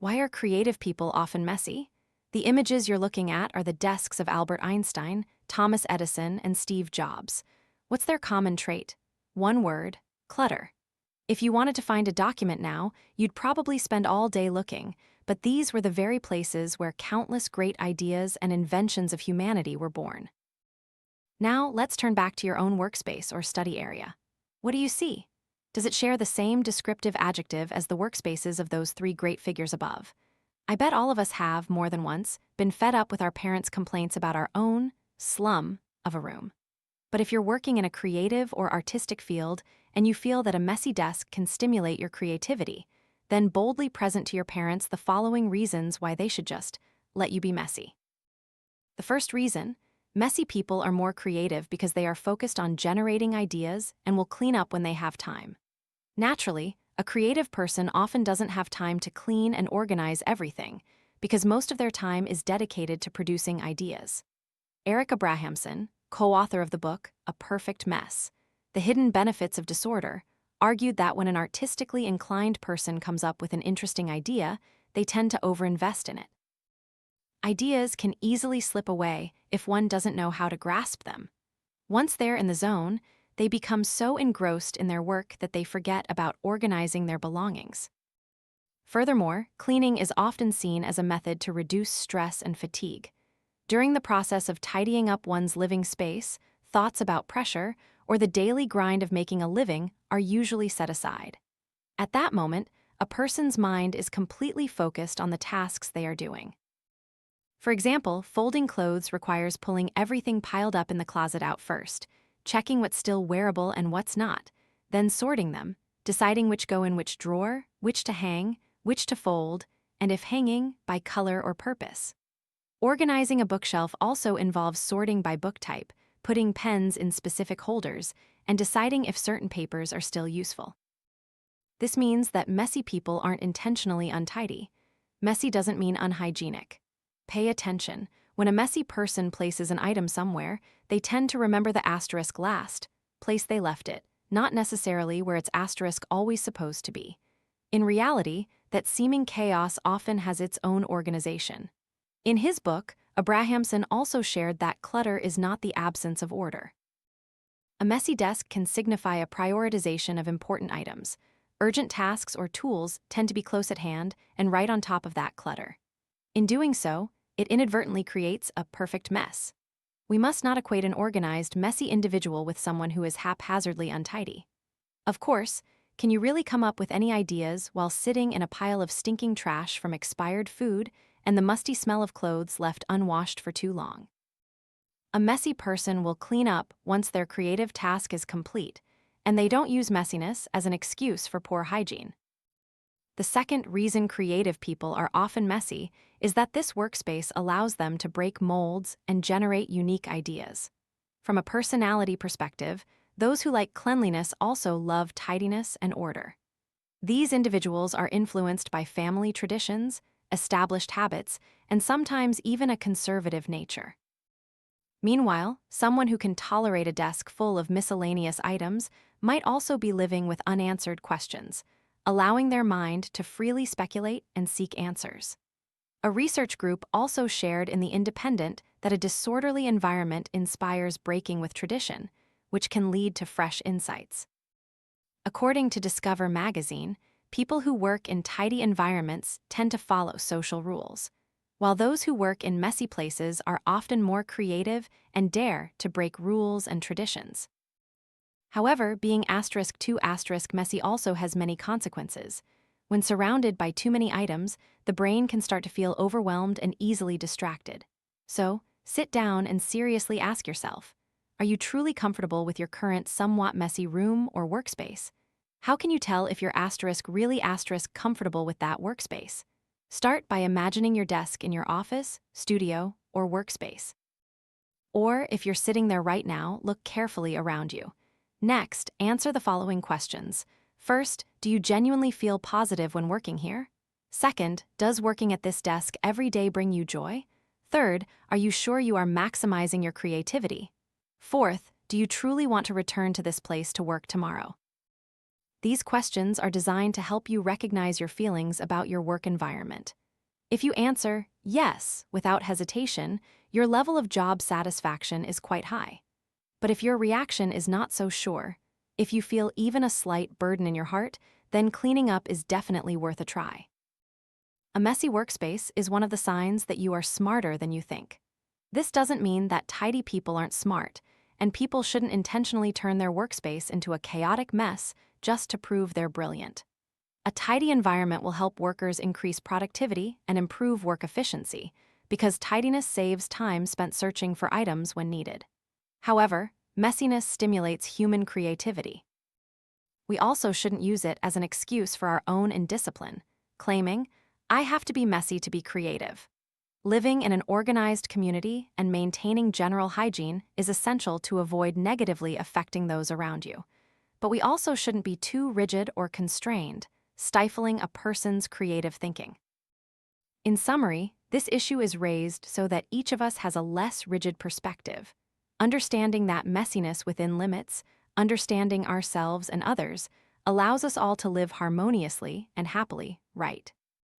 Why are creative people often messy? The images you're looking at are the desks of Albert Einstein, Thomas Edison, and Steve Jobs. What's their common trait? One word: clutter. If you wanted to find a document now, you'd probably spend all day looking, but these were the very places where countless great ideas and inventions of humanity were born. Now, let's turn back to your own workspace or study area. What do you see? Does it share the same descriptive adjective as the workspaces of those three great figures above? I bet all of us have, more than once, been fed up with our parents' complaints about our own slum of a room. But if you're working in a creative or artistic field and you feel that a messy desk can stimulate your creativity, then boldly present to your parents the following reasons why they should just let you be messy. The first reason: messy people are more creative because they are focused on generating ideas and will clean up when they have time. Naturally, a creative person often doesn't have time to clean and organize everything because most of their time is dedicated to producing ideas. Eric Abrahamson, co-author of the book A Perfect Mess: The Hidden Benefits of Disorder, argued that when an artistically inclined person comes up with an interesting idea, they tend to overinvest in it. Ideas can easily slip away if one doesn't know how to grasp them. Once they're in the zone, they become so engrossed in their work that they forget about organizing their belongings. Furthermore, cleaning is often seen as a method to reduce stress and fatigue. During the process of tidying up one's living space, thoughts about pressure or the daily grind of making a living are usually set aside. At that moment, a person's mind is completely focused on the tasks they are doing. For example, folding clothes requires pulling everything piled up in the closet out first, checking what's still wearable and what's not, then sorting them, deciding which go in which drawer, which to hang, which to fold, and if hanging, by color or purpose. Organizing a bookshelf also involves sorting by book type, putting pens in specific holders, and deciding if certain papers are still useful. This means that messy people aren't intentionally untidy. Messy doesn't mean unhygienic. Pay attention. When a messy person places an item somewhere, they tend to remember the asterisk last place they left it, not necessarily where its asterisk always supposed to be. In reality, that seeming chaos often has its own organization. In his book, Abrahamson also shared that clutter is not the absence of order. A messy desk can signify a prioritization of important items. Urgent tasks or tools tend to be close at hand and right on top of that clutter. In doing so, it inadvertently creates a perfect mess. We must not equate an organized, messy individual with someone who is haphazardly untidy. Of course, can you really come up with any ideas while sitting in a pile of stinking trash from expired food and the musty smell of clothes left unwashed for too long? A messy person will clean up once their creative task is complete, and they don't use messiness as an excuse for poor hygiene. The second reason creative people are often messy is that this workspace allows them to break molds and generate unique ideas. From a personality perspective, those who like cleanliness also love tidiness and order. These individuals are influenced by family traditions, established habits, and sometimes even a conservative nature. Meanwhile, someone who can tolerate a desk full of miscellaneous items might also be living with unanswered questions, allowing their mind to freely speculate and seek answers. A research group also shared in The Independent that a disorderly environment inspires breaking with tradition, which can lead to fresh insights. According to Discover magazine, people who work in tidy environments tend to follow social rules, while those who work in messy places are often more creative and dare to break rules and traditions. However, being *2* messy also has many consequences. When surrounded by too many items, the brain can start to feel overwhelmed and easily distracted. So, sit down and seriously ask yourself, are you truly comfortable with your current somewhat messy room or workspace? How can you tell if you're really comfortable with that workspace? Start by imagining your desk in your office, studio, or workspace. Or if you're sitting there right now, look carefully around you. Next, answer the following questions. First, do you genuinely feel positive when working here? Second, does working at this desk every day bring you joy? Third, are you sure you are maximizing your creativity? Fourth, do you truly want to return to this place to work tomorrow? These questions are designed to help you recognize your feelings about your work environment. If you answer yes without hesitation, your level of job satisfaction is quite high. But if your reaction is not so sure, if you feel even a slight burden in your heart, then cleaning up is definitely worth a try. A messy workspace is one of the signs that you are smarter than you think. This doesn't mean that tidy people aren't smart, and people shouldn't intentionally turn their workspace into a chaotic mess just to prove they're brilliant. A tidy environment will help workers increase productivity and improve work efficiency, because tidiness saves time spent searching for items when needed. However, messiness stimulates human creativity. We also shouldn't use it as an excuse for our own indiscipline, claiming, "I have to be messy to be creative." Living in an organized community and maintaining general hygiene is essential to avoid negatively affecting those around you. But we also shouldn't be too rigid or constrained, stifling a person's creative thinking. In summary, this issue is raised so that each of us has a less rigid perspective. Understanding that messiness within limits, understanding ourselves and others, allows us all to live harmoniously and happily, right?